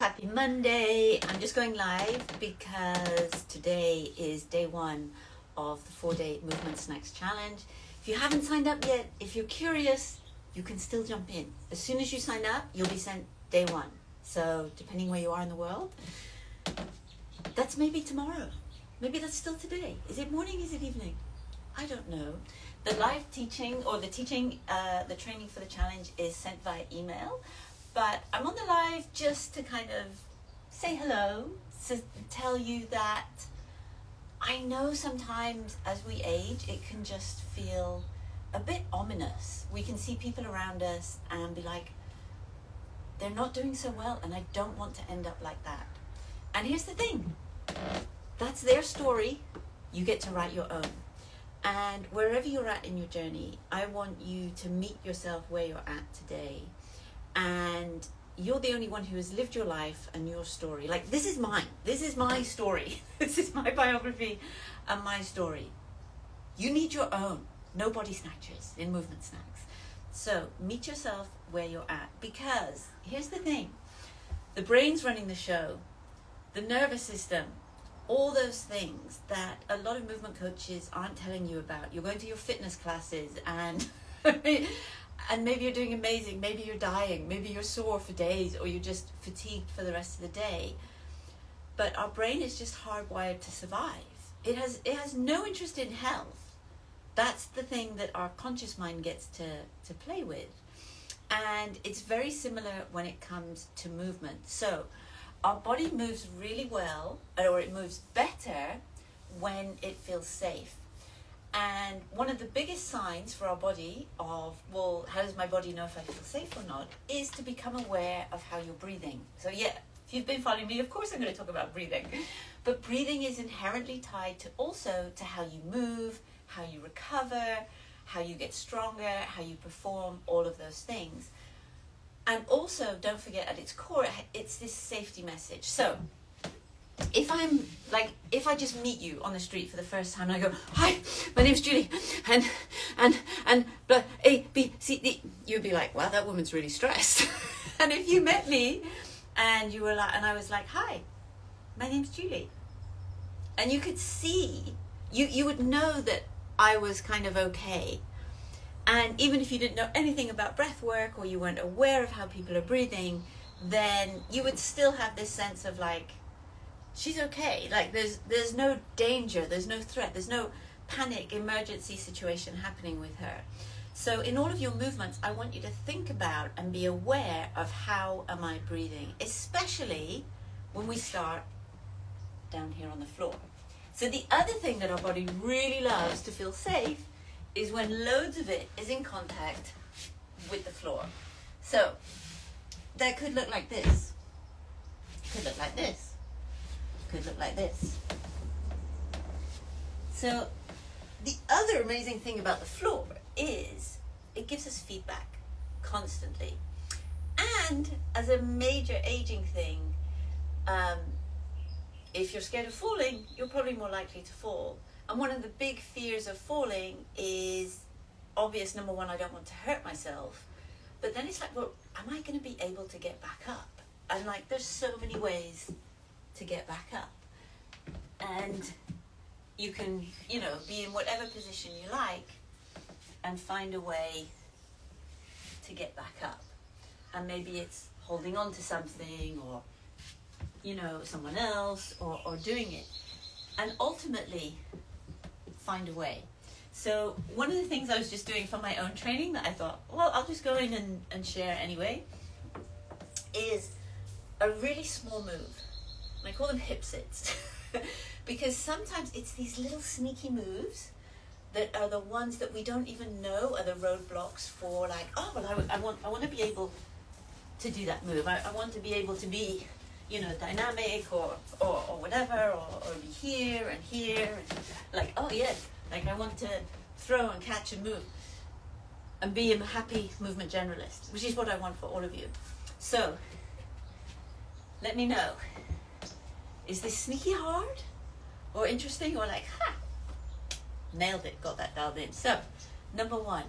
Happy Monday. I'm just going live because today is day one of the 4-day Movement Snacks Challenge. If you haven't signed up yet, if you're curious, you can still jump in. As soon as you sign up, you'll be sent day one. So depending where you are in the world, that's maybe tomorrow. Maybe that's still today. Is it morning? Is it evening? I don't know. The live teaching or the training for the challenge is sent via email. But I'm on the live just to kind of say hello, to tell you that I know sometimes as we age, it can just feel a bit ominous. We can see people around us and be like, they're not doing so well, and I don't want to end up like that. And here's the thing, that's their story. You get to write your own. And wherever you're at in your journey, I want you to meet yourself where you're at today. And you're the only one who has lived your life and your story. Like, this is mine. This is my story. This is my biography and my story. You need your own. No body snatchers in Movement Snacks. So meet yourself where you're at. Because here's the thing. The brain's running the show. The nervous system. All those things that a lot of movement coaches aren't telling you about. You're going to your fitness classes and... And maybe you're doing amazing, maybe you're dying, maybe you're sore for days, or you're just fatigued for the rest of the day. But our brain is just hardwired to survive. It has no interest in health. That's the thing that our conscious mind gets to play with. And it's very similar when it comes to movement. So our body moves really well, or it moves better when it feels safe. And one of the biggest signs for our body of, well, how does my body know if I feel safe or not, is to become aware of how you're breathing. So yeah, if you've been following me, of course I'm going to talk about breathing. But breathing is inherently tied to also to how you move, how you recover, how you get stronger, how you perform, all of those things. And also, don't forget, at its core, it's this safety message. So if I just meet you on the street for the first time and I go, hi, my name's Julie, and blah, A, B, C, D, you'd be like, wow, that woman's really stressed. And if you met me and you were like, and I was like, hi, my name's Julie, and you could see, you would know that I was kind of okay. And even if you didn't know anything about breath work, or you weren't aware of how people are breathing, then you would still have this sense of like, she's okay. Like there's no danger, there's no threat, there's no panic, emergency situation happening with her. So in all of your movements, I want you to think about and be aware of how am I breathing, especially when we start down here on the floor. So the other thing that our body really loves to feel safe is when loads of it is in contact with the floor. So that could look like this, could look like this, could look like this. So the other amazing thing about the floor is it gives us feedback constantly. And as a major aging thing, if you're scared of falling, you're probably more likely to fall. And one of the big fears of falling is obvious. Number one, I don't want to hurt myself. But then it's like, well, am I going to be able to get back up? And like, there's so many ways to get back up. And you can, be in whatever position you like and find a way to get back up. And maybe it's holding on to something, or, someone else, or doing it. And ultimately, find a way. So one of the things I was just doing for my own training that I thought, well, I'll just go in and share anyway, is a really small move. And I call them hip sits. Because sometimes it's these little sneaky moves that are the ones that we don't even know are the roadblocks for, like, oh, well, I want to be able to do that move. I want to be able to be, dynamic or whatever, or be here and here. And like, oh, yeah, like I want to throw and catch and move and be a happy movement generalist, which is what I want for all of you. So let me know. Is this sneaky hard or interesting, or like, nailed it, got that dialed in? So, number one,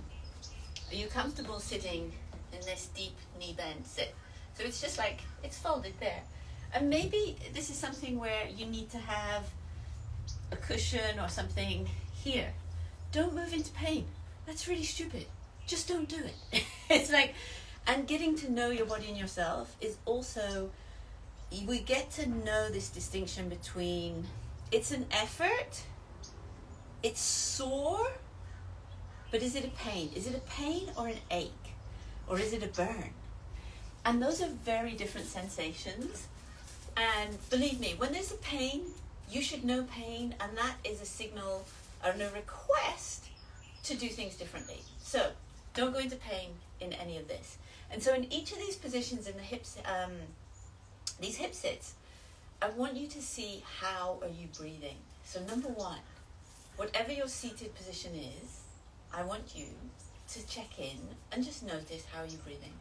are you comfortable sitting in this deep knee bend sit? So it's just like, it's folded there. And maybe this is something where you need to have a cushion or something here. Don't move into pain. That's really stupid. Just don't do it. It's like, and getting to know your body and yourself is also, we get to know this distinction between, it's an effort, it's sore, but is it a pain? Is it a pain or an ache? Or is it a burn? And those are very different sensations. And believe me, when there's a pain, you should know pain, and that is a signal and a request to do things differently. So don't go into pain in any of this. And so in each of these positions in the hips, these hip sits, I want you to see how are you breathing. So number one, whatever your seated position is, I want you to check in and just notice how you're breathing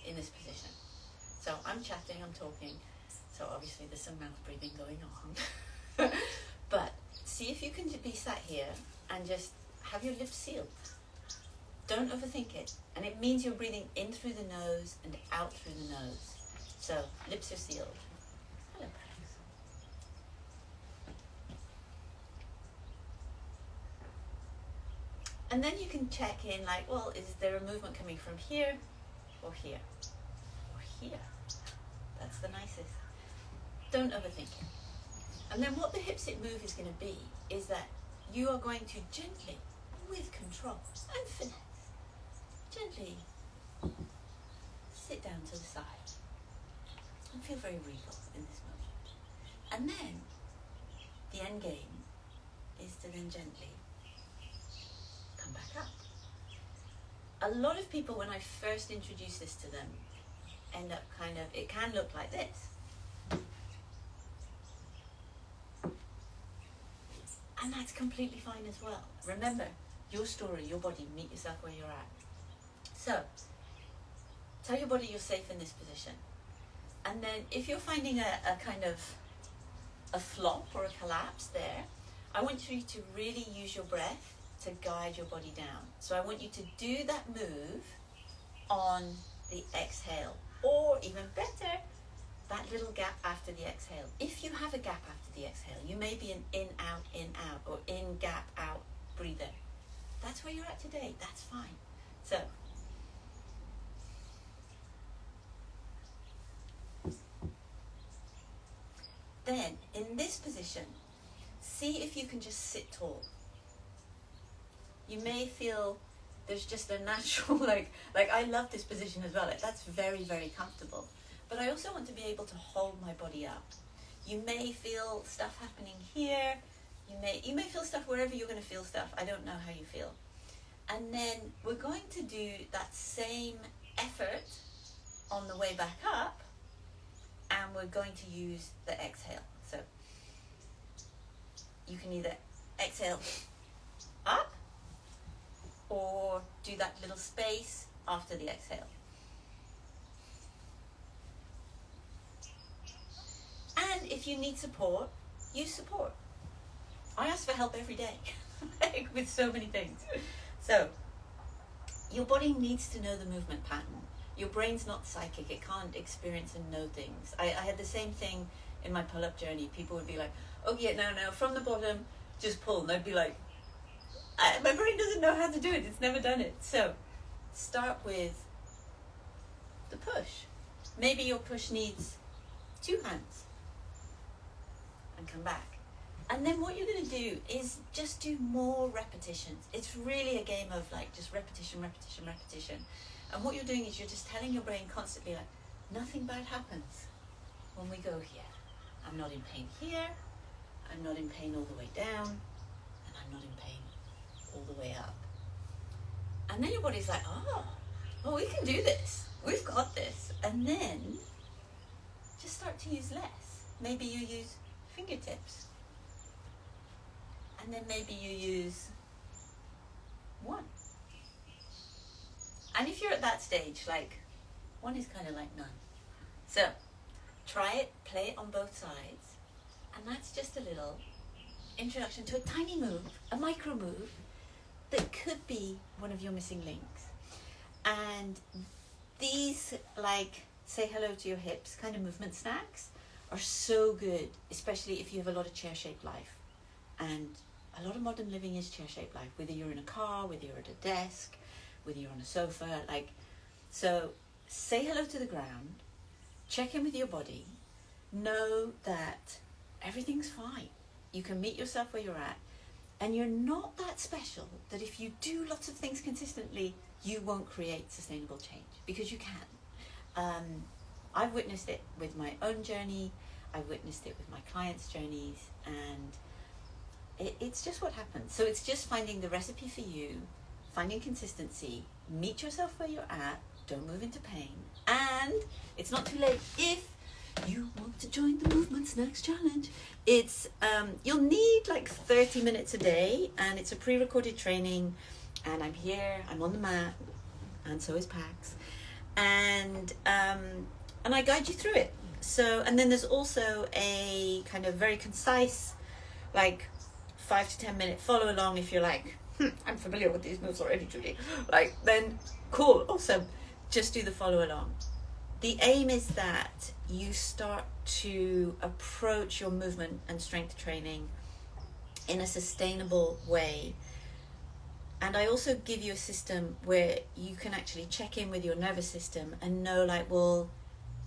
in this position. So I'm chatting, I'm talking, so obviously there's some mouth breathing going on. But see if you can be sat here and just have your lips sealed. Don't overthink it. And it means you're breathing in through the nose and out through the nose. So lips are sealed. Hello, Paris. And then you can check in like, well, is there a movement coming from here or here or here? That's the nicest. Don't overthink it. And then what the hip sit move is going to be is that you are going to gently, with control and finesse, gently sit down to the side and feel very regal in this moment. And then the end game is to then gently come back up. A lot of people, when I first introduce this to them, end up kind of, it can look like this. And that's completely fine as well. Remember, your story, your body, meet yourself where you're at. So, tell your body you're safe in this position. And then if you're finding a kind of a flop or a collapse there, I want you to really use your breath to guide your body down. So I want you to do that move on the exhale. Or even better, that little gap after the exhale. If you have a gap after the exhale, you may be an in, out, or in, gap, out breather. That's where you're at today. That's fine. So, then, in this position, see if you can just sit tall. You may feel there's just a natural, like I love this position as well. That's very, very comfortable. But I also want to be able to hold my body up. You may feel stuff happening here. You may feel stuff wherever you're going to feel stuff. I don't know how you feel. And then we're going to do that same effort on the way back up, and we're going to use the exhale. So you can either exhale up or do that little space after the exhale. And if you need support, use support. I ask for help every day with so many things. So your body needs to know the movement pattern. Your brain's not psychic. It can't experience and know things. I had the same thing in my pull-up journey. People would be like, oh yeah, no, from the bottom, just pull. And I'd be like, my brain doesn't know how to do it. It's never done it. So start with the push. Maybe your push needs 2 hands. And come back. And then what you're going to do is just do more repetitions. It's really a game of like just repetition. And what you're doing is you're just telling your brain constantly like, nothing bad happens when we go here. I'm not in pain here. I'm not in pain all the way down. And I'm not in pain all the way up. And then your body's like, oh, we can do this. We've got this. And then just start to use less. Maybe you use fingertips. And then maybe you use 1. And if you're at that stage, like 1 is kind of like none. So try it, play it on both sides. And that's just a little introduction to a tiny move, a micro move, that could be one of your missing links. And these, like, say hello to your hips kind of movement snacks are so good, especially if you have a lot of chair-shaped life. And a lot of modern living is chair-shaped life, whether you're in a car, whether you're at a desk, whether you're on a sofa, so say hello to the ground, check in with your body, know that everything's fine. You can meet yourself where you're at, and you're not that special that if you do lots of things consistently, you won't create sustainable change, because you can. I've witnessed it with my own journey, I've witnessed it with my clients' journeys, and it's just what happens. So it's just finding the recipe for you, finding consistency, meet yourself where you're at, don't move into pain, and it's not too late if you want to join the Movement Snacks Challenge. It's you'll need like 30 minutes a day, and it's a pre-recorded training, and I'm here, I'm on the mat, and so is Pax, and I guide you through it. So, and then there's also a kind of very concise, like 5 to 10 minute follow along if you're like, I'm familiar with these moves already, Julie. Then cool, awesome. Just do the follow along. The aim is that you start to approach your movement and strength training in a sustainable way. And I also give you a system where you can actually check in with your nervous system and know, well,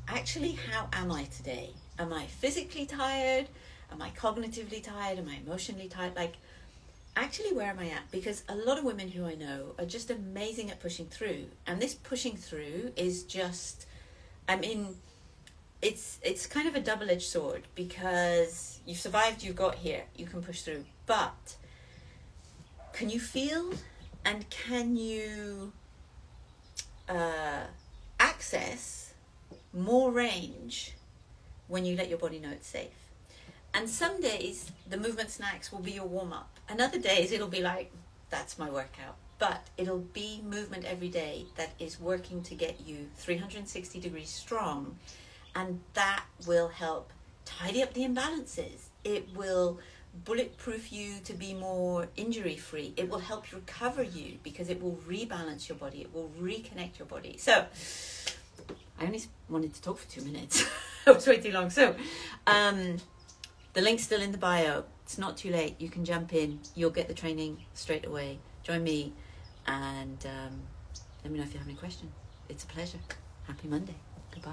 actually, how am I today? Am I physically tired? Am I cognitively tired? Am I emotionally tired? Actually, where am I at? Because a lot of women who I know are just amazing at pushing through. And this pushing through is just, it's kind of a double-edged sword, because you've survived, you've got here, you can push through. But can you feel and can you access more range when you let your body know it's safe? And some days the movement snacks will be your warm-up, and other days it'll be like, that's my workout. But it'll be movement every day that is working to get you 360 degrees strong, and that will help tidy up the imbalances. It will bulletproof you to be more injury free. It will help recover you, because it will rebalance your body, it will reconnect your body. So I only wanted to talk for 2 minutes. That was way too long. So the link's still in the bio. It's not too late. You can jump in. You'll get the training straight away. Join me, and let me know if you have any questions. It's a pleasure. Happy Monday. Goodbye.